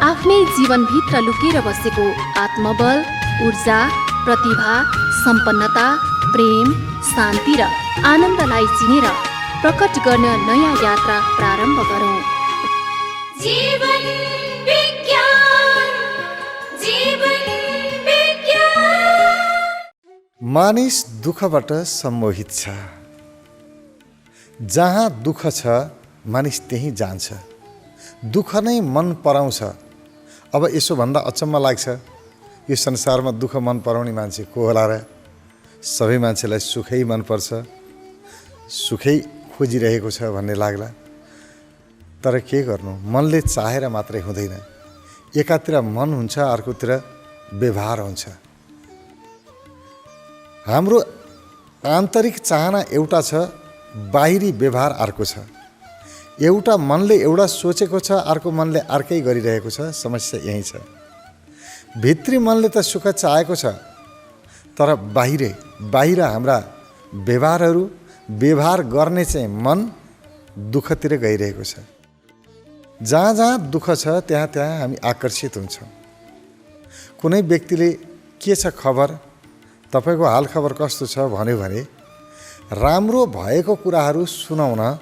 आफ्नै जीवनभित्र लुकेर बसेको आत्मबल, ऊर्जा, प्रतिभा, सम्पन्नता, प्रेम, शान्ति र आनन्दलाई चिनेर प्रकट गर्न नयाँ यात्रा प्रारम्भ गरौँ। जीवन विज्ञान, जीवन विज्ञान। मानिस दुःखबाट सम्मोहित छ। जहाँ दुःख छ मानिस त्यहीँ जान्छ। दुःख नै मन पराउँछ। अब यसो भन्दा अचम्म लाग्छ, यो संसारमा दुःख मन पराउने मान्छे को होला र? सबै मान्छेलाई सुखै मनपर्छ, सुखै खोजिरहेको छ भन्ने लाग्ला। तर के गर्नु, मनले चाहेर मात्रै हुँदैन। एकातिर मन हुन्छ, अर्कोतिर व्यवहार हुन्छ। हाम्रो आन्तरिक चाहना एउटा छ, बाहिरी व्यवहार अर्को छ। एउटा मनले एउटा सोचेको छ, अर्को मनले अर्कै गरिरहेको छ। समस्या यही छ। भित्री मनले त सुख चाहेको छ, तर बाहिर हाम्रा व्यवहार गर्ने चाहिँ मन दुःखतिर गइरहेको छ। जहाँ जहाँ दुःख छ त्यहाँ हामी आकर्षित हुन्छौँ। कुनै व्यक्तिले के छ खबर, तपाईको हाल खबर कस्तो छ भन्यो भने राम्रो भएको कुराहरू सुनाउन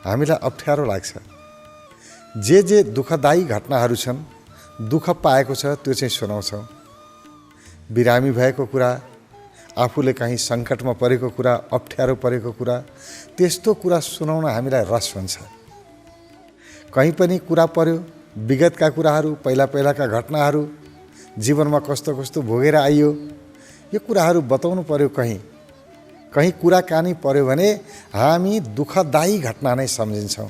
हामीलाई अप्ठ्यारो लाग्छ। जे दुःखदायी घटनाहरू छन्, दुःख पाएको छ त्यो चाहिँ सुनाउँछौँ। बिरामी भएको कुरा, आफूले कहीँ सङ्कटमा परेको कुरा, अप्ठ्यारो परेको कुरा, त्यस्तो कुरा सुनाउन हामीलाई रस हुन्छ। कहीँ पनि कुरा पर्यो, विगतका कुराहरू, पहिलाका घटनाहरू, जीवनमा कस्तो कस्तो भोगेर आइयो, यो कुराहरू बताउनु पर्यो। कहीँ कुराकानी पर्यो भने हामी दुःखदायी घटना नै सम्झिन्छौँ।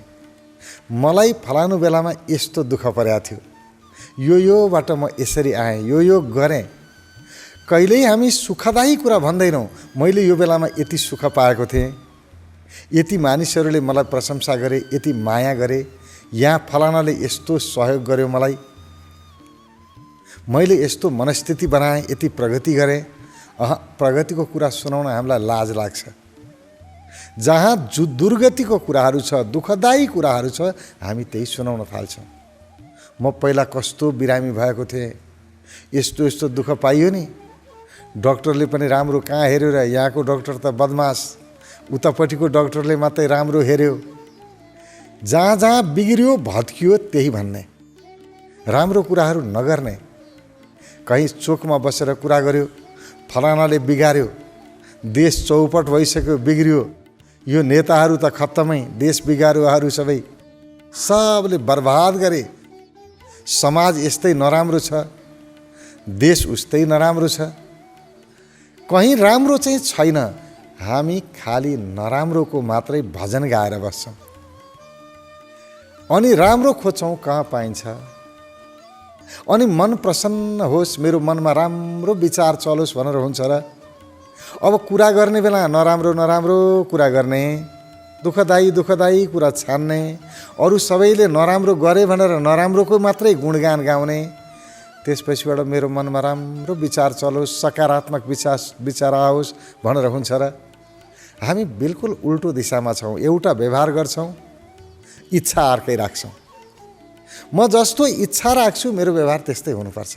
मलाई फलानु बेलामा यस्तो दुःख परेको थियो, योबाट म यसरी आएँ, यो गरेँ। कहिल्यै हामी सुखदायी कुरा भन्दैनौँ। मैले यो बेलामा यति सुख पाएको थिएँ, यति मानिसहरूले मलाई प्रशंसा गरे, यति माया गरे, यहाँ फलानाले यस्तो सहयोग गर्यो मलाई, मैले यस्तो मनस्थिति बनाएँ, यति प्रगति गरेँ। प्रगतिको कुरा सुनाउन हामीलाई लाज लाग्छ। जहाँ दुर्गतिको कुराहरू छ, दुःखदायी कुराहरू छ, हामी त्यही सुनाउन थाल्छौँ। म पहिला कस्तो बिरामी भएको थिएँ, यस्तो दुःख पाइयो नि, डाक्टरले पनि राम्रो कहाँ हेऱ्यो र, यहाँको डाक्टर त बदमास, उतापट्टिको डाक्टरले मात्रै राम्रो हेऱ्यो। जहाँ बिग्रियो भत्कियो त्यही भन्ने, राम्रो कुराहरू नगर्ने। कहीँ चोकमा बसेर कुरा गर्यो, फलानाले बिगार्यो, देश चौपट भइसक्यो, बिग्रियो, यो नेताहरू त खत्तमै, देश बिगारुहरू सबले बर्बाद गरे, समाज यस्तै नराम्रो छ, देश उस्तै नराम्रो छ। कहीँ राम्रो चाहिँ छैन। हामी खालि नराम्रोको मात्रै भजन गाएर बस्छौँ अनि राम्रो खोज्छौँ कहाँ पाइन्छ। अनि मन प्रसन्न होस्, मेरो मनमा राम्रो विचार चलोस् भनेर हुन्छ र? अब कुरा गर्ने बेला नराम्रो कुरा गर्ने, दुःखदायी कुरा छान्ने, अरू सबैले नराम्रो गरे भनेर नराम्रोको मात्रै गुणगान गाउने। त्यसपछिबाट मेरो मनमा राम्रो विचार चलोस्, सकारात्मक विचार आओस् भनेर हुन्छ र? हामी बिल्कुल उल्टो दिशामा छौँ। एउटा व्यवहार गर्छौँ, इच्छा अर्कै राख्छौँ। म जस्तो इच्छा राख्छु मेरो व्यवहार त्यस्तै हुनुपर्छ।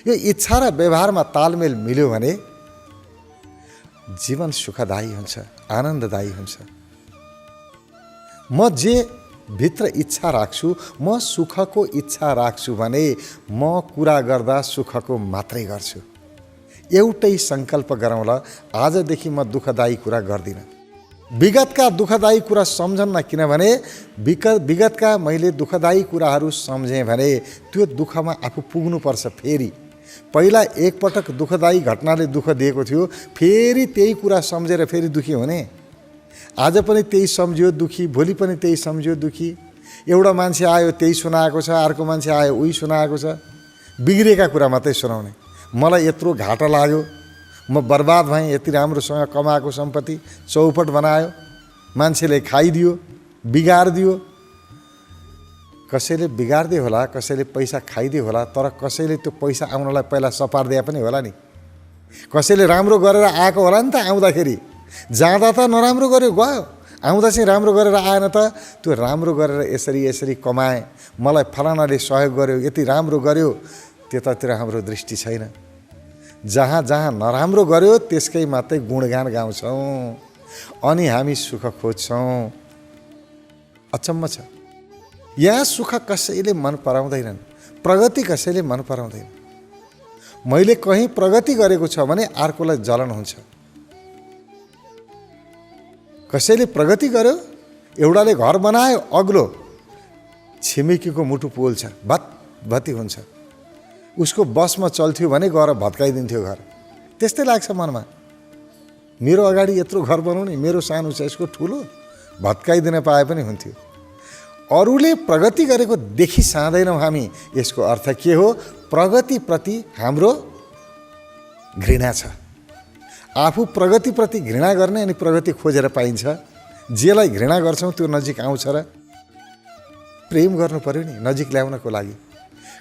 यो इच्छा र व्यवहारमा तालमेल मिल्यो भने जीवन सुखदायी हुन्छ, आनन्ददायी हुन्छ। म जे भित्र इच्छा राख्छु, म सुखको इच्छा राख्छु भने म कुरा गर्दा सुखको मात्रै गर्छु। एउटै सङ्कल्प गरौँला, आजदेखि म दुःखदायी कुरा गर्दिनँ। विगतका दुःखदायी कुरा सम्झन्न, किनभने विगतका मैले दुःखदायी कुराहरू सम्झेँ भने त्यो दुःखमा आफू पुग्नुपर्छ। फेरि पहिला एकपटक दुःखदायी घटनाले दुःख दिएको थियो, फेरि त्यही कुरा सम्झेर फेरि दुःखी हुने। आज पनि त्यही सम्झियो दुःखी, भोलि पनि त्यही सम्झियो दुःखी। एउटा मान्छे आयो त्यही सुनाएको छ, अर्को मान्छे आयो उही सुनाएको छ। बिग्रेका कुरा मात्रै सुनाउने। मलाई यत्रो घाटा लाग्यो, म बर्बाद भएँ, यति राम्रोसँग कमाएको सम्पत्ति चौपट बनायो, मान्छेले खाइदियो, बिगारिदियो। कसैले बिगार्दै होला, कसैले पैसा खाइदियो होला, तर कसैले त्यो पैसा आउनलाई पहिला सपार्दिया पनि होला नि। कसैले राम्रो गरेर आएको होला नि त, आउँदाखेरि जाँदा त नराम्रो गर्यो गयो, आउँदा चाहिँ राम्रो गरेर आएन त, त्यो राम्रो गरेर यसरी यसरी कमाएँ, मलाई फलानाले सहयोग गर्यो, यति राम्रो गर्यो, त्यतातिर हाम्रो दृष्टि छैन। जहाँ जहाँ नराम्रो गर्यो त्यसकै मात्रै गुणगान गाउँछौँ अनि हामी सुख खोज्छौँ। अचम्म छ। यहाँ सुख कसैले मन पराउँदैनन्, प्रगति कसैले मन पराउँदैन। मैले कहीँ प्रगति गरेको छ भने अर्कोलाई जलन हुन्छ। कसैले प्रगति गर्यो, एउटाले घर बनायो अग्लो, छिमेकीको मुटु पोल्छ, भत्ती हुन्छ। उसको बसमा चल्थ्यो भने गएर भत्काइदिन्थ्यो घर। त्यस्तै लाग्छ मनमा, मेरो अगाडि यत्रो घर बनाउने, मेरो सानो छ, यसको ठुलो, भत्काइदिन पाए पनि हुन्थ्यो। अरूले प्रगति गरेको देखि साँदैनौँ हामी। यसको अर्थ के हो? प्रगतिप्रति हाम्रो घृणा छ। आफू प्रगतिप्रति घृणा गर्ने अनि प्रगति खोजेर पाइन्छ। जेलाई घृणा गर्छौँ त्यो नजिक आउँछ र प्रेम गर्नु पर्यो नि नजिक ल्याउनको लागि।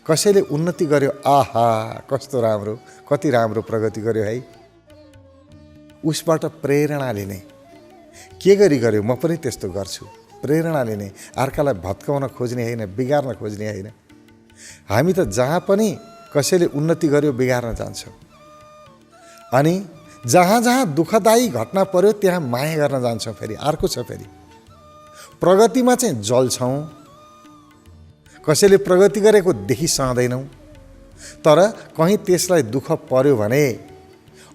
कसैले उन्नति गर्यो, आहा कस्तो राम्रो, कति राम्रो प्रगति गर्यो है, उसबाट प्रेरणा लिने। के गरी गर्यो, म पनि त्यस्तो गर्छु, प्रेरणा लिने। अर्कालाई भत्काउन खोज्ने होइन, बिगार्न खोज्ने होइन। हामी त जहाँ पनि कसैले उन्नति गर्यो बिगार्न जान्छौँ, अनि जहाँ जहाँ दुःखदायी घटना पर्यो त्यहाँ माया गर्न जान्छौँ। फेरि अर्को छ, फेरि प्रगतिमा चाहिँ जल्छौँ। कसैले प्रगति गरेको देखि सहँदैनौँ, तर कहीँ त्यसलाई दुःख पर्यो भने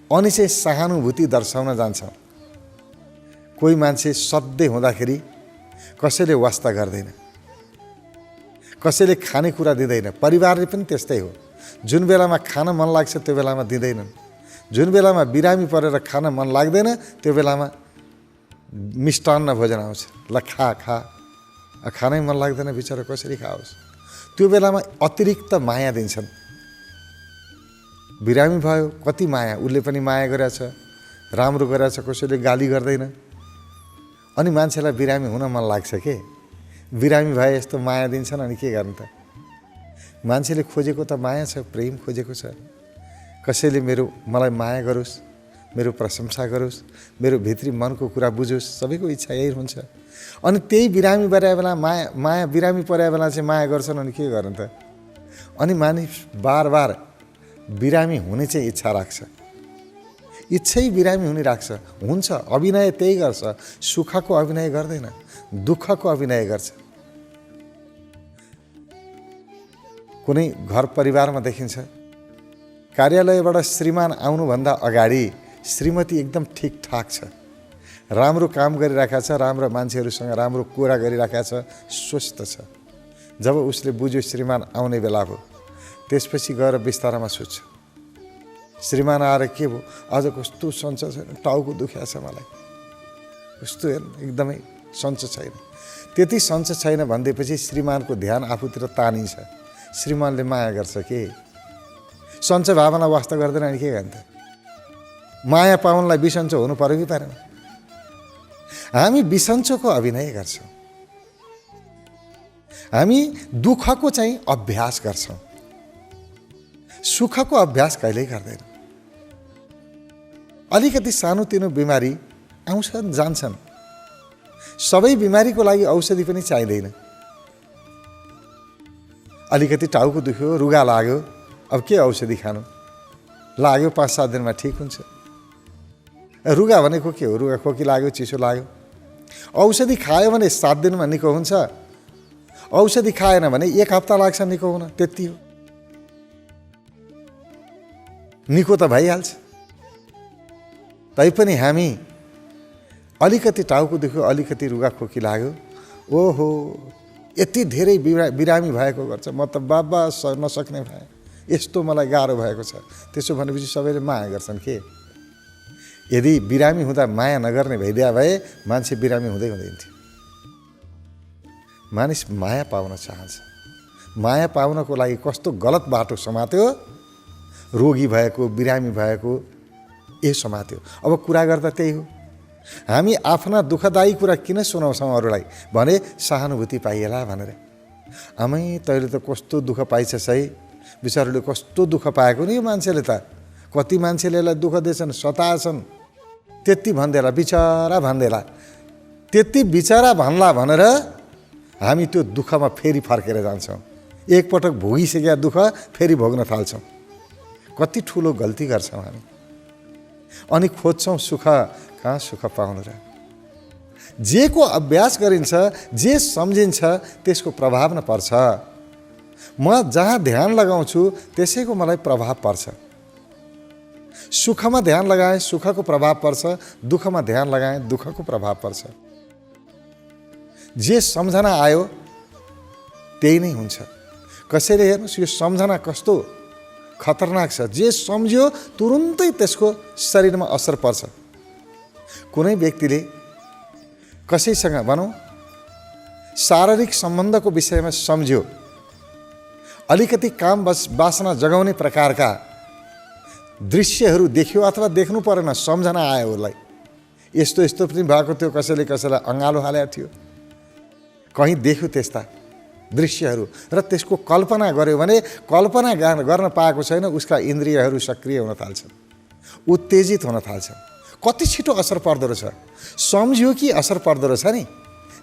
अनि चाहिँ सहानुभूति दर्शाउन जान्छौँ। कोही मान्छे सधैँ हुँदाखेरि कसैले वास्ता गर्दैन, कसैले खानेकुरा दिँदैन। परिवारले पनि त्यस्तै हो। जुन बेलामा खान मन लाग्छ त्यो बेलामा दिँदैनन्, जुन बेलामा बिरामी परेर खान मन लाग्दैन त्यो बेलामा मिष्टान्न भोजन आउँछ, ल खा खा, खानै मन लाग्दैन बिचरा कसरी खाओस्, त्यो बेलामा अतिरिक्त माया दिन्छन्। बिरामी भयो कति माया, उसले पनि माया गरेछ, राम्रो गरेछ, कसैले गाली गर्दैन। अनि मान्छेलाई बिरामी हुन मन लाग्छ के, बिरामी भए यस्तो माया दिन्छन्, अनि के गर्नु त। मान्छेले खोजेको त माया छ, प्रेम खोजेको छ। कसैले मलाई माया गरोस्, मेरो प्रशंसा गरोस्, मेरो भित्री मनको कुरा बुझोस्, सबैको इच्छा यही हुन्छ। अनि त्यही बिरामी परे बेला माया बिरामी परे बेला चाहिँ माया गर्छन्, अनि के गर्नु त। अनि मानिस बार बार बिरामी हुने चाहिँ इच्छा राख्छ, इच्छै बिरामी हुने राख्छ। हुन्छ, अभिनय त्यही गर्छ, सुखको अभिनय गर्दैन, दुःखको अभिनय गर्छ। कुनै घर परिवारमा देखिन्छ, कार्यालयबाट श्रीमान आउनुभन्दा अगाडि श्रीमती एकदम ठिकठाक छ, राम्रो काम गरिरहेका छ, राम्रो मान्छेहरूसँग राम्रो कुरा गरिरहेका छ, स्वस्थ छ। जब उसले बुझ्यो श्रीमान आउने बेला भयो, त्यसपछि गएर बिस्तारामा सुत्छ। श्रीमान आएर के भयो, आज कस्तो सन्चो छैन, टाउको दुख्या छ मलाई, कस्तो हेर्नु एकदमै सन्चो छैन। त्यति सन्चो छैन भनिदिएपछि श्रीमानको ध्यान आफूतिर तानिन्छ। श्रीमानले माया गर्छ के, सन्चो भावना वास्ता गर्दैन, अनि के गर्छ। माया पाउनलाई बिसन्चो हुनु पर्यो कि परेन। हामी बिसन्चोको अभिनय गर्छौँ, हामी दुःखको चाहिँ अभ्यास गर्छौँ, सुखको अभ्यास कहिल्यै गर्दैन। अलिकति सानोतिनो बिमारी आउँछन् जान्छन्, सबै बिमारीको लागि औषधि पनि चाहिँदैन। अलिकति टाउको दुख्यो, रुगा लाग्यो, अब के औषधि खानु, लाग्यो 5-7 दिनमा ठिक हुन्छ। रुगा भनेको के हो, रुगा खोकी लाग्यो, चिसो लाग्यो, औषधि खायो भने 7 दिनमा निको हुन्छ, औषधि खाएन भने 1 हप्ता लाग्छ निको हुन, त्यति हो। निको त भइहाल्छ। तैपनि हामी अलिकति टाउको दुख्यो, अलिकति रुगा खोकी लाग्यो, ओहो यति धेरै बिरामी भएको गर्छ, म त बाबा नसक्ने भएँ, यस्तो मलाई गाह्रो भएको छ। त्यसो भनेपछि सबैले माया गर्छन् के। यदि बिरामी हुँदा माया नगर्ने भइदिया भए मान्छे बिरामी हुँदै हुँदैन थियो। मानिस माया पाउन चाहन्छ, माया पाउनको लागि कस्तो गलत बाटो समात्यो, रोगी भएको, बिरामी भएको, ए समात्यो। अब कुरा गर्दा त्यही हो, हामी आफ्ना दुःखदायी कुरा किन सुनाउँछौँ अरूलाई भने सहानुभूति पाइएला भनेर। आमै तैँले त कस्तो दुःख पाइछस् है, बिचारूले कस्तो दुःख पाएको नि यो मान्छेले त, कति मान्छेले यसलाई दुःख दिएछन्, सताएछन्, त्यति भन्देला, बिचारा भन्देला। त्यति बिचरा भन्ला भनेर हामी त्यो दुःखमा फेरि फर्केर जान्छौँ। एकपटक भोगिसकेका दुःख फेरि भोग्न थाल्छौँ। कति ठुलो गल्ती गर्छौँ हामी। अनि खोज्छौँ सुख, कहाँ सुख पाउनु र। जे को अभ्यास गरिन्छ, जे सम्झिन्छ त्यसको प्रभाव न पर्छ। म जहाँ ध्यान लगाउँछु त्यसैको मलाई प्रभाव पर्छ। सुखमा ध्यान लगाएँ सुखको प्रभाव पर्छ, दुःखमा ध्यान लगाएँ दुःखको प्रभाव पर्छ। जे सम्झना आयो त्यही नै हुन्छ। कसैले हेर्नुहोस् यो सम्झना कस्तो खतरनाक छ, जे सम्झ्यो तुरुन्तै त्यसको शरीरमा असर पर्छ। कुनै व्यक्तिले कसैसँग भनौँ शारीरिक सम्बन्धको विषयमा सम्झ्यो, अलिकति काम वासना जगाउने प्रकारका दृश्यहरू देख्यो अथवा देख्नु परेन, सम्झना आयो उसलाई, यस्तो यस्तो पनि भएको थियो, कसैले कसैलाई अँगालो हालेको थियो, कहीँ देख्यो त्यस्ता दृश्यहरू र त्यसको कल्पना गर्यो भने कल्पना गर्न पाएको छैन, उसका इन्द्रियहरू सक्रिय हुन थाल्छन्, उत्तेजित हुन थाल्छन्। कति छिटो असर पर्दो रहेछ। सम्झ्यो कि असर पर्दो रहेछ नि।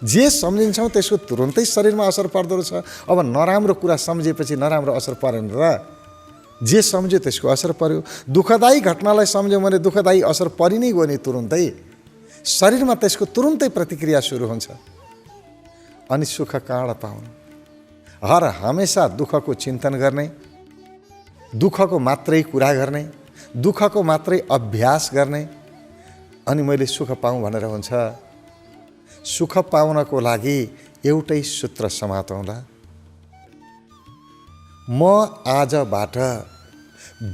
जे सम्झिन्छौँ त्यसको तुरुन्तै शरीरमा असर पर्दो रहेछ। अब नराम्रो कुरा सम्झेपछि नराम्रो असर परेन र। जे सम्झ्यो त्यसको असर पर्यो। दुःखदायी घटनालाई सम्झ्यौँ भने दुःखदायी असर परि नै गयो नि तुरुन्तै। शरीरमा त्यसको तुरुन्तै प्रतिक्रिया सुरु हुन्छ। अनि सुख कहाँबाट पाउनु? हर हमेसा दुःखको चिन्तन गर्ने, दुःखको मात्रै कुरा गर्ने, दुःखको मात्रै अभ्यास गर्ने, अनि मैले सुख पाऊँ भनेर हुन्छ। सुख पाउनको लागि एउटै सूत्र समातौँला। म आजबाट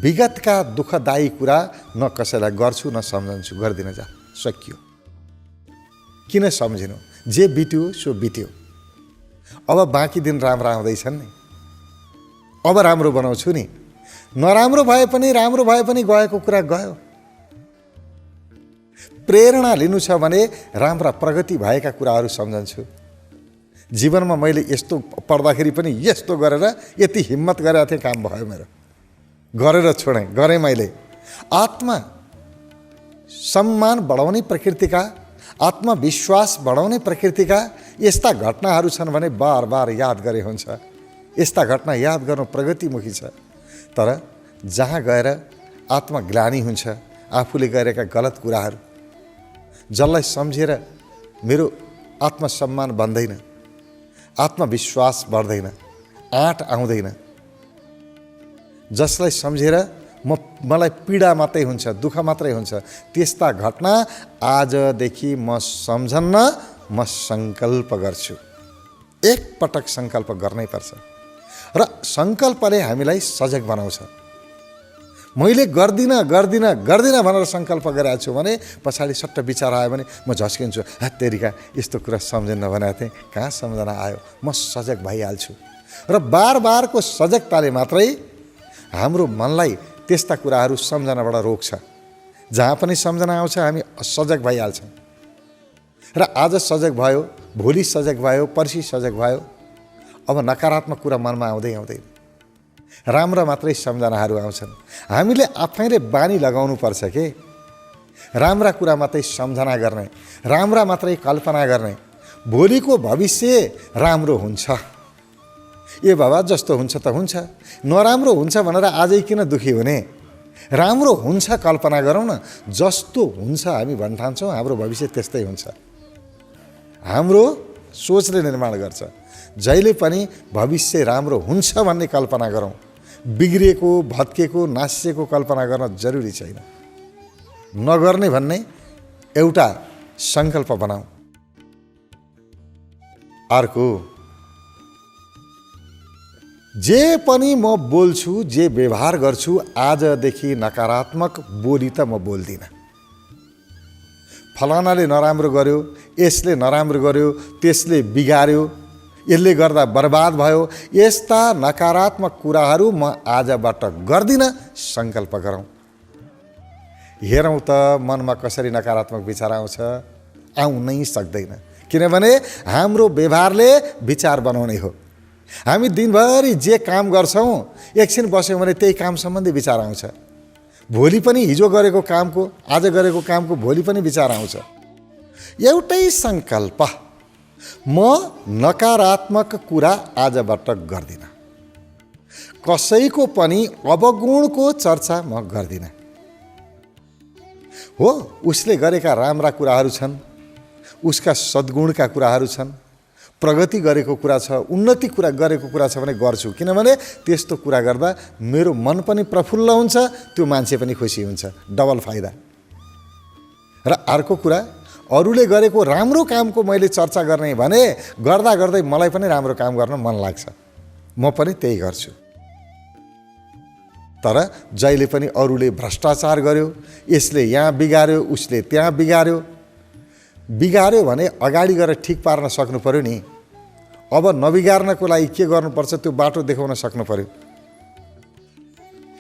विगतका दुःखदायी कुरा न कसैलाई गर्छु न सम्झन्छु, गर्दिन जा, सकियो। किन सम्झिनु? जे बित्यो सो बित्यो। अब बाँकी दिन राम्रा आउँदैछन् नि, अब राम्रो बनाउँछु नि। नराम्रो भए पनि राम्रो भए पनि गएको कुरा गयो। प्रेरणा लिनु छ भने राम्रा प्रगति भएका कुराहरू सम्झन्छु। जीवनमा मैले यस्तो पर्दाखेरि पनि यस्तो गरेर यति हिम्मत गरेको थिएँ, काम भयो मेरो, गरेर छोडेँ, गरेँ मैले। आत्मा सम्मान बढाउने प्रकृतिका, आत्मविश्वास बढाउने प्रकृतिका यस्ता घटनाहरू छन् भने बार बार याद गरे हुन्छ। यस्ता घटना याद गर्नु प्रगतिमुखी छ। तर जहाँ गएर आत्मग्लानि हुन्छ, आफूले गरेका गलत कुराहरू, जसलाई सम्झेर मेरो आत्मसम्मान बन्दैन, आत्मविश्वास बढ्दैन, आँट आउँदैन, जसलाई सम्झेर मलाई पीडा मात्रै हुन्छ, दुःख मात्रै हुन्छ, त्यस्ता घटना आजदेखि म सम्झन्न, म सङ्कल्प गर्छु। एक पटक सङ्कल्प गर्नै पर्छ र सङ्कल्पले हामीलाई सजग बनाउँछ। मैले गर्दिनँ भनेर सङ्कल्प गरेको छु भने पछाडि सट्ट विचार आयो भने म झस्किन्छु, तेरिका यस्तो कुरा सम्झिन्न भनेको थिएँ, कहाँ सम्झना आयो, म सजग भइहाल्छु। र बार बारको सजगताले मात्रै हाम्रो मनलाई त्यस्ता कुराहरू सम्झनाबाट रोक्छ। जहाँ पनि सम्झना आउँछ हामी सजग भइहाल्छौँ। र आज सजग भयो, भोलि सजग भयो, पर्सि सजग भयो, अब नकारात्मक कुरा मनमा आउँदैन। राम्रा मात्रै सम्झनाहरू आउँछन्। हामीले आफैले बानी लगाउनु पर्छ के राम्रा कुरा मात्रै सम्झना गर्ने, राम्रा मात्रै कल्पना गर्ने। भोलिको भविष्य राम्रो हुन्छ। ए बाबा जस्तो हुन्छ त हुन्छ, नराम्रो हुन्छ भनेर आजै किन दुखी हुने? राम्रो हुन्छ कल्पना गरौँ न। जस्तो हुन्छ हामी भन्ठान्छौँ हाम्रो भविष्य त्यस्तै हुन्छ। हाम्रो सोचले निर्माण गर्छ। जहिले पनि भविष्य राम्रो हुन्छ भन्ने कल्पना गरौँ। बिग्रिएको, भत्केको, नासिएको कल्पना गर्न जरुरी छैन। नगर्ने भन्ने एउटा सङ्कल्प बनाऊ। अर्को, जे पनि म बोल्छु, जे व्यवहार गर्छु, आजदेखि नकारात्मक बोली त म बोल्दिनँ। फलानाले नराम्रो गर्यो, यसले नराम्रो गर्यो, त्यसले बिगार्यो, यसले गर्दा बर्बाद भयो, यस्ता नकारात्मक कुराहरू म आजबाट गर्दिनँ, सङ्कल्प गरौँ। हेरौँ त मनमा कसरी नकारात्मक विचार आउँछ। आउनै सक्दैन, किनभने हाम्रो व्यवहारले विचार बनाउने हो। हामी दिनभरि जे काम गर्छौँ, एकछिन बस्यौँ भने त्यही काम सम्बन्धी विचार आउँछ। भोलि पनि हिजो गरेको कामको, आज गरेको कामको भोलि पनि विचार आउँछ। एउटै सङ्कल्प, म नकारात्मक कुरा आजबाट गर्दिनँ। कसैको पनि अवगुणको चर्चा म गर्दिनँ। हो, उसले गरेका राम्रा कुराहरू छन्, उसका सद्गुणका कुराहरू छन्, प्रगति गरेको कुरा छ, उन्नति कुरा गरेको कुरा छ भने गर्छु। किनभने त्यस्तो कुरा गर्दा मेरो मन पनि प्रफुल्ल हुन्छ, त्यो मान्छे पनि खुसी हुन्छ, डबल फाइदा। र अर्को कुरा, अरूले गरेको राम्रो कामको मैले चर्चा गर्ने भने गर्दा गर्दै मलाई पनि राम्रो काम गर्न मन लाग्छ, म पनि त्यही गर्छु। तर जहिले पनि अरूले भ्रष्टाचार गर्यो, यसले यहाँ बिगार्यो, उसले त्यहाँ बिगार्यो, बिगार्यो भने अगाडि गएर ठिक पार्न सक्नु पर्यो नि। अब नबिगार्नको लागि के गर्नुपर्छ त्यो बाटो देखाउन सक्नु पर्यो।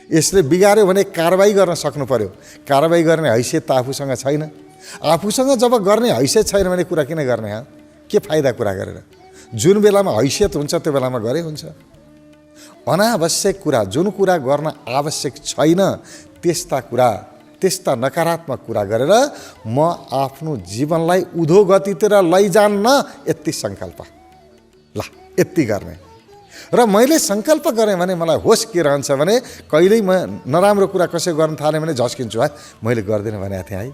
यसले बिगार्यो भने कारबाही गर्न सक्नु पर्यो। कारबाही गर्ने हैसियत त आफूसँग छैन। आफूसँग जब गर्ने हैसियत छैन भने कुरा किन गर्ने? के फाइदा कुरा गरेर? जुन बेलामा हैसियत हुन्छ त्यो बेलामा गरे हुन्छ। अनावश्यक कुरा, जुन कुरा गर्न आवश्यक छैन त्यस्ता कुरा, त्यस्ता नकारात्मक कुरा गरेर म आफ्नो जीवनलाई उधोगतितिर लैजान्न, यति सङ्कल्प। ल, यति गर्ने। र मैले सङ्कल्प गरेँ भने मलाई होस के रहन्छ भने कहिल्यै म नराम्रो कुरा कसै गर्न थालेँ भने झस्किन्छु। मैले गर्दिनँ भनेको थिएँ है,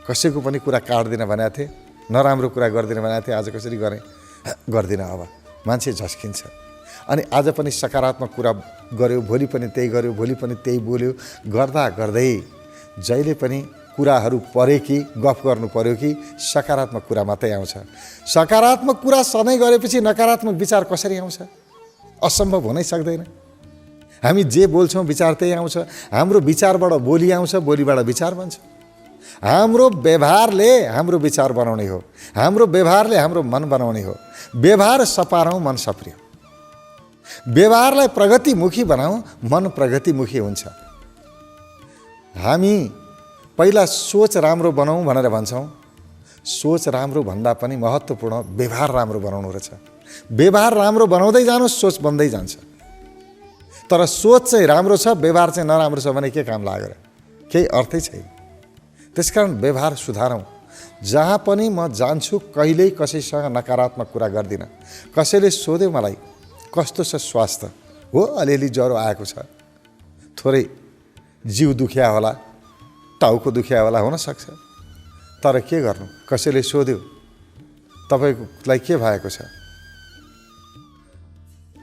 कसैको पनि कुरा काट्दिनँ भनेको थिएँ, नराम्रो कुरा गर्दिनँ भनेको थिएँ, आज कसरी गरेँ? गर्दिनँ। अब मान्छे झस्किन्छ। अनि आज पनि सकारात्मक कुरा गर्यो, भोलि पनि त्यही गर्यो, भोलि पनि त्यही बोल्यो, गर्दा गर्दै जहिले पनि कुराहरू परे कि गफ गर्नु पर्यो कि सकारात्मक कुरा मात्रै आउँछ। सकारात्मक कुरा सधैँ गरेपछि नकारात्मक विचार कसरी आउँछ? असम्भव हुनै सक्दैन। हामी जे बोल्छौँ विचार त्यही आउँछ। हाम्रो विचारबाट बोली आउँछ, बोलीबाट विचार बन्छ। हाम्रो व्यवहारले हाम्रो विचार बनाउने हो, हाम्रो व्यवहारले हाम्रो मन बनाउने हो। व्यवहार सपारौँ, मन सप्रियो। व्यवहारलाई प्रगतिमुखी बनाऊ, मन प्रगतिमुखी हुन्छ। हामी पहिला सोच राम्रो बनाऊ भनेर भन्छौँ। सोच राम्रो भन्दा पनि महत्त्वपूर्ण व्यवहार राम्रो बनाउनु रहेछ। व्यवहार राम्रो बनाउँदै जानुहोस्, सोच बन्दै जान्छ। तर सोच चाहिँ राम्रो छ, व्यवहार चाहिँ नराम्रो छ भने के काम लागेर? केही अर्थै छैन। त्यसकारण व्यवहार सुधारौँ। जहाँ पनि म जान्छु कहिल्यै कसैसँग नकारात्मक कुरा गर्दिनँ। कसैले सोध्यो मलाई कस्तो छ स्वास्थ्य, हो अलिअलि ज्वरो आएको छ, थोरै जिउ दुख्या होला, टाउको दुख्या होला, हुनसक्छ। तर के गर्नु? कसैले सोध्यो तपाईँलाई के भएको छ,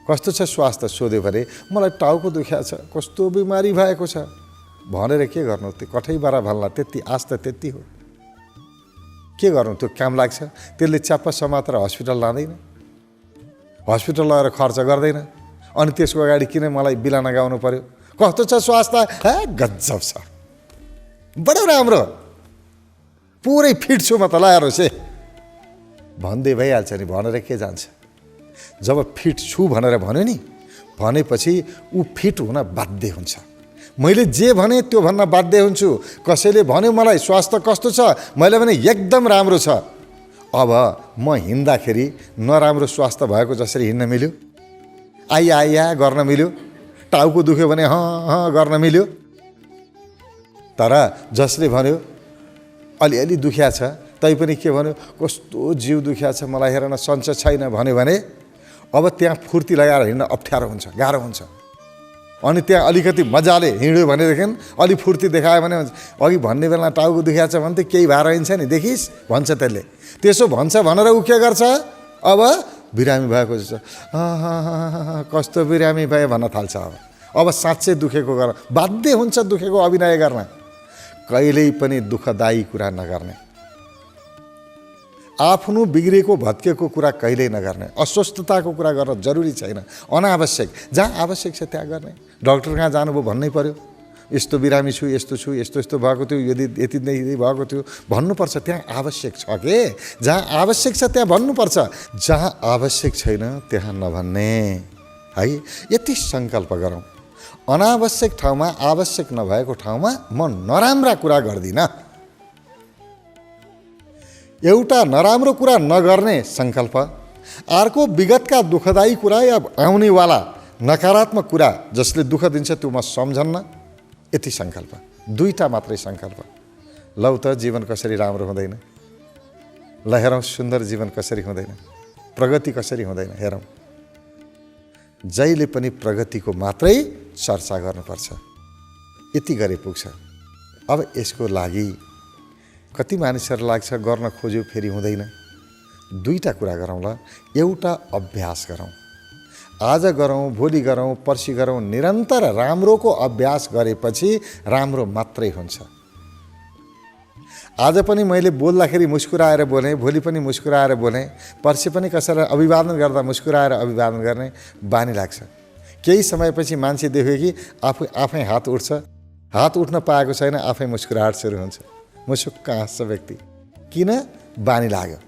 कस्तो छ स्वास्थ्य सोध्यो भने मलाई टाउको दुख्या छ, कस्तो बिमारी भएको छ भनेर के गर्नु? त्यो कठैबाट भन्ला, त्यति आश त त्यति हो। के गर्नु? त्यो काम लाग्छ। त्यसले च्याप्प समातेर हस्पिटल लाँदैन, हस्पिटल लगेर खर्च गर्दैन। अनि त्यसको अगाडि किन मलाई बिला नगाउनु पर्यो? कस्तो छ स्वास्थ्य? गजब छ, बडो राम्रो, पुरै फिट छु म त, लाएर से भन्दै भइहाल्छ नि। भनेर के जान्छ? जब फिट छु भनेर भन्यो नि, भनेपछि ऊ फिट हुन बाध्य हुन्छ। मैले जे भने त्यो भन्न बाध्य हुन्छु। कसैले भन्यो मलाई स्वास्थ्य कस्तो छ, मैले भने एकदम राम्रो छ। अब म हिँड्दाखेरि नराम्रो स्वास्थ्य भएको जसरी हिँड्न मिल्यो, आइया गर्न मिल्यो, टाउको दुख्यो भने गर्न मिल्यो। तर जसले भन्यो अलिअलि दुख्या छ, तैपनि के भन्यो, कस्तो जिउ दुख्या छ, मलाई हेर न सन्चो छैन भन्यो भने अब त्यहाँ फुर्ती लगाएर हिँड्न अप्ठ्यारो हुन्छ, गाह्रो हुन्छ। अनि त्यहाँ अलिकति मजाले हिँड्यो भनेदेखि अलि फुर्ती देखायो भने अघि भन्ने बेला टाउको दुख्या छ भने त केही भएर हिँड्छ नि, देखिस् भन्छ त्यसले। त्यसो भन्छ भनेर ऊ के गर्छ? अब बिरामी भएको जस्तो कस्तो बिरामी भए भन्न थाल्छ। अब साँच्चै दुखेको गर्न बाध्य हुन्छ, दुखेको अभिनय गर्न। कहिल्यै पनि दुःखदायी कुरा नगर्ने, आफ्नो बिग्रेको भत्केको कुरा कहिल्यै नगर्ने, अस्वस्थताको कुरा गर्न जरुरी छैन, अनावश्यक। जहाँ आवश्यक छ त्यहाँ गर्ने। डाक्टर कहाँ जानुभयो भन्नै पर्यो, यस्तो बिरामी छु, यस्तो छु, यस्तो यस्तो भएको थियो, यदि यति नै भएको थियो भन्नुपर्छ। त्यहाँ आवश्यक छ के? जहाँ आवश्यक छ त्यहाँ भन्नुपर्छ, जहाँ आवश्यक छैन त्यहाँ नभन्ने है। यति सङ्कल्प गरौँ। अनावश्यक ठाउँमा, आवश्यक नभएको ठाउँमा म नराम्रा कुरा गर्दिनँ। एउटा नराम्रो कुरा नगर्ने सङ्कल्प, अर्को विगतका दुःखदायी कुरा या आउनेवाला नकारात्मक कुरा जसले दुःख दिन्छ त्यो म सम्झन्न, यति सङ्कल्प। दुईटा मात्रै सङ्कल्प। लौ त जीवन कसरी राम्रो हुँदैन? ल हेरौँ सुन्दर जीवन कसरी हुँदैन, प्रगति कसरी हुँदैन हेरौँ। जहिले पनि प्रगतिको मात्रै चर्चा गर्नुपर्छ, यति गरे पुग्छ। अब यसको लागि कति मानिसहरू लाग्छ गर्न खोज्यो फेरि हुँदैन। दुईटा कुरा गरौँ ल। एउटा अभ्यास गरौँ, आज गरौँ, भोलि गरौँ, पर्सि गरौँ। निरन्तर राम्रोको अभ्यास गरेपछि राम्रो मात्रै हुन्छ। आज पनि मैले बोल्दाखेरि मुस्कुराएर बोलेँ, भोलि पनि मुस्कुराएर बोलेँ, पर्सि पनि कसैलाई अभिवादन गर्दा मुस्कुराएर अभिवादन गर्ने बानी लाग्छ। केही समयपछि मान्छे देख्यो कि आफै हात उठ्छ, हात उठ्न पाएको छैन, आफै मुस्कुराहट सुरु हुन्छ, मुसुक्क हाँस्छ व्यक्ति। किन? बानी लाग्यो।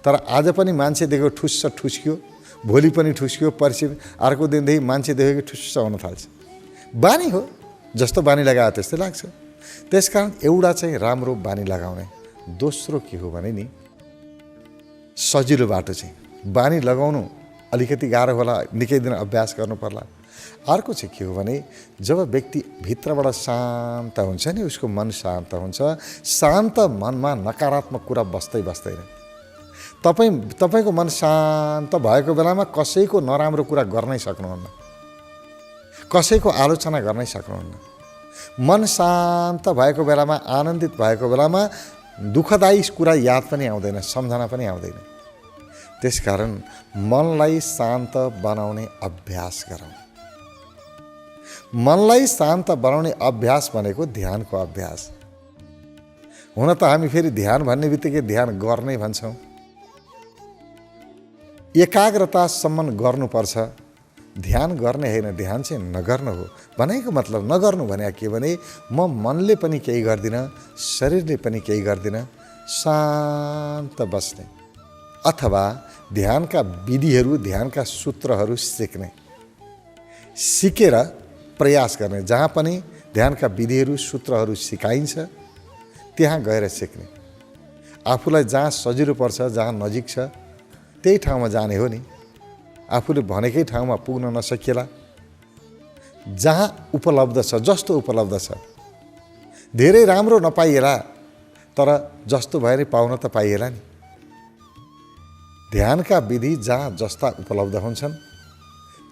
तर आज पनि मान्छे देख्यो ठुस्स ठुस्क्यो, भोलि पनि ठुस्क्यो, पर्सि अर्को दिनदेखि मान्छे देख्यो कि ठुस्स हुन थाल्छ। बानी हो, जस्तो बानी लगायो त्यस्तै लाग्छ। त्यसकारण एउटा चाहिँ राम्रो बानी लगाउने। दोस्रो के हो भने नि सजिलो बाटो चाहिँ बानी लगाउनु अलिकति गाह्रो होला, निकै दिन अभ्यास गर्नु पर्ला। अर्को चाहिँ के हो भने जब व्यक्ति भित्रबाट शान्त हुन्छ नि, उसको मन शान्त हुन्छ। शान्त मनमा नकारात्मक कुरा बस्दैन। तपाईको मन शान्त भएको बेलामा कसैको नराम्रो कुरा गर्नै सक्नुहुन्न, कसैको आलोचना गर्नै सक्नुहुन्न। मन शान्त भएको बेलामा, आनन्दित भएको बेलामा दुःखदायी कुरा याद पनि आउँदैन, सम्झना पनि आउँदैन। त्यसकारण मनलाई शान्त बनाउने अभ्यास गरौँ। मनलाई शान्त बनाउने अभ्यास भनेको ध्यानको अभ्यास। हुन त हामी फेरि ध्यान भन्ने बित्तिकै ध्यान गर्ने भन्छौँ। एकाग्रतासम्म गर्नुपर्छ, ध्यान गर्ने होइन, ध्यान चाहिँ नगर्नु हो। भनेको मतलब नगर्नु भने के भने म मनले पनि केही गर्दिनँ, शरीरले पनि केही गर्दिनँ, शान्त बस्ने। अथवा ध्यानका विधिहरू, ध्यानका सूत्रहरू सिक्ने, सिकेर प्रयास गर्ने। जहाँ पनि ध्यानका विधिहरू, सूत्रहरू सिकाइन्छ त्यहाँ गएर सिक्ने। आफूलाई जहाँ सजिलो पर्छ, जहाँ नजिक छ त्यही ठाउँमा जाने हो नि। आफूले भनेकै ठाउँमा पुग्न नसकिएला, जहाँ उपलब्ध छ, जस्तो उपलब्ध छ। धेरै राम्रो नपाइएला, तर जस्तो भए नि पाउन त पाइएला नि। ध्यानका विधि जहाँ जस्ता उपलब्ध हुन्छन्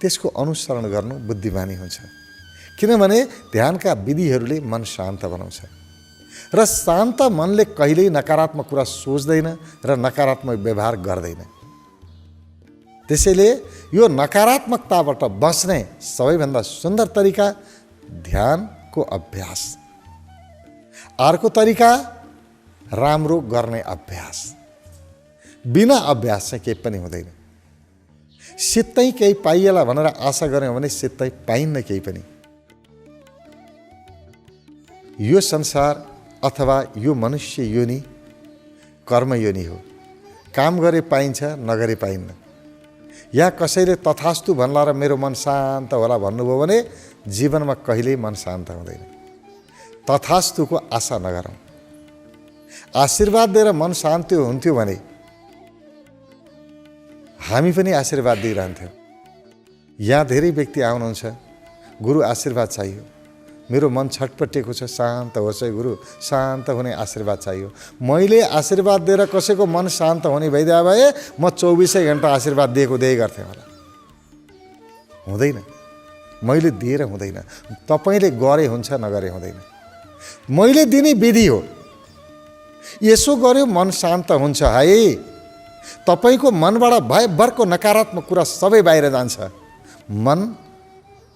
त्यसको अनुसरण गर्नु बुद्धिमानी हुन्छ। किनभने ध्यानका विधिहरूले मन शान्त बनाउँछ र शान्त मनले कहिल्यै नकारात्मक कुरा सोच्दैन र नकारात्मक व्यवहार गर्दैन। त्यसैले यो नकारात्मकताबाट बच्ने सबैभन्दा सुन्दर तरिका ध्यानको अभ्यास। अर्को तरिका राम्रो गर्ने अभ्यास। बिना अभ्यास चाहिँ केही पनि हुँदैन। सित्तै केही पाइएला भनेर आशा गऱ्यौँ भने सित्तै पाइन्न केही पनि। यो संसार अथवा यो मनुष्य योनि कर्म योनि हो। काम गरे पाइन्छ, नगरे पाइन्न। या कसैले तथास्तु भन्ला र मेरो मन शान्त होला भन्नुभयो भने जीवनमा कहिल्यै मन शान्त हुँदैन। तथास्तुको आशा नगरौँ। आशीर्वाद दिएर मन शान्त हुन्थ्यो भने हामी पनि आशीर्वाद दिइरहन्थ्यौँ। यहाँ धेरै व्यक्ति आउनुहुन्छ, गुरु आशीर्वाद चाहियो, मेरो मन छटपटेको छ, शान्त होस् है गुरु, शान्त हुने आशीर्वाद चाहियो। मैले आशीर्वाद दिएर कसैको मन शान्त हुने भइदिए भए म 24 घण्टा आशीर्वाद दिएकै गर्थेँ होला। हुँदैन, मैले दिएर हुँदैन। तपाईँले गरे हुन्छ, नगरे हुँदैन। मैले दिने विधि हो। यसो गर्यो मन शान्त हुन्छ है। तपाईँको मनबाट भरको नकारात्मक कुरा सबै बाहिर जान्छ। मन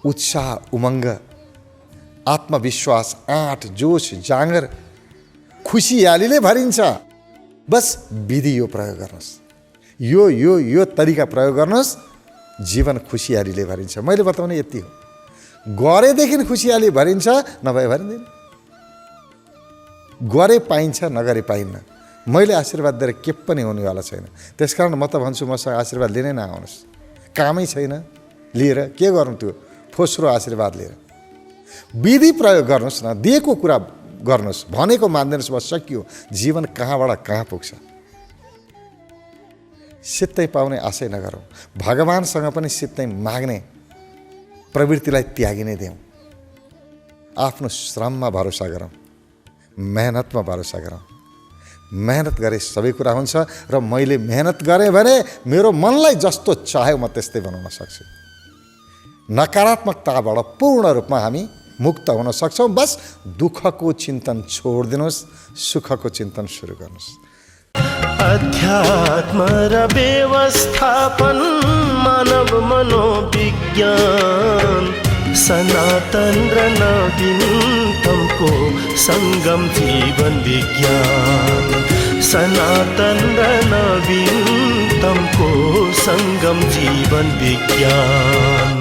उत्साह, उमङ्ग, आत्मविश्वास, आँट, जोश, जाँगर, खुसियालीले भरिन्छ। बस विधि यो प्रयोग गर्नुहोस्, यो तरिका प्रयोग गर्नुहोस्, जीवन खुसियालीले भरिन्छ। मैले बताउने यति हो। गरेदेखि खुसियाली भरिन्छ, नभए भरिँदैन। गरे पाइन्छ, नगरे पाइन्न। मैले आशीर्वाद दिएर के पनि हुनेवाला छैन। त्यसकारण म त भन्छु मसँग आशीर्वाद लिनै नआउनुहोस्। कामै छैन लिएर के गर्नु, त्यो फोस्रो आशीर्वाद लिएर। विधि प्रयोग गर्नुहोस् न, दिएको कुरा गर्नुहोस्, भनेको मान्दिनुहोस्, बस सकियो। जीवन कहाँबाट कहाँ पुग्छ। सित्तै पाउने आशै नगरौँ। भगवानसँग पनि सित्तै माग्ने प्रवृत्तिलाई त्यागिनै देऊ। आफ्नो श्रममा भरोसा गरौँ, मेहनतमा भरोसा गरौँ। मेहनत गरे सबै कुरा हुन्छ र मैले मेहनत गरेँ भने मेरो मनलाई जस्तो चाह्यो म त्यस्तै बनाउन सक्छु। नकारात्मकताबाट पूर्ण रूपमा हामी मुक्त हुन सक्छौँ। बस दुःखको चिन्तन छोडिदिनुहोस्, सुखको चिन्तन सुरु गर्नुहोस्। अध्यात्म र व्यवस्थापन मानव मनोविज्ञान सनातन र नवीनतमको सङ्गम जीवन विज्ञान सनातन र नवीनतमको सङ्गम जीवन विज्ञान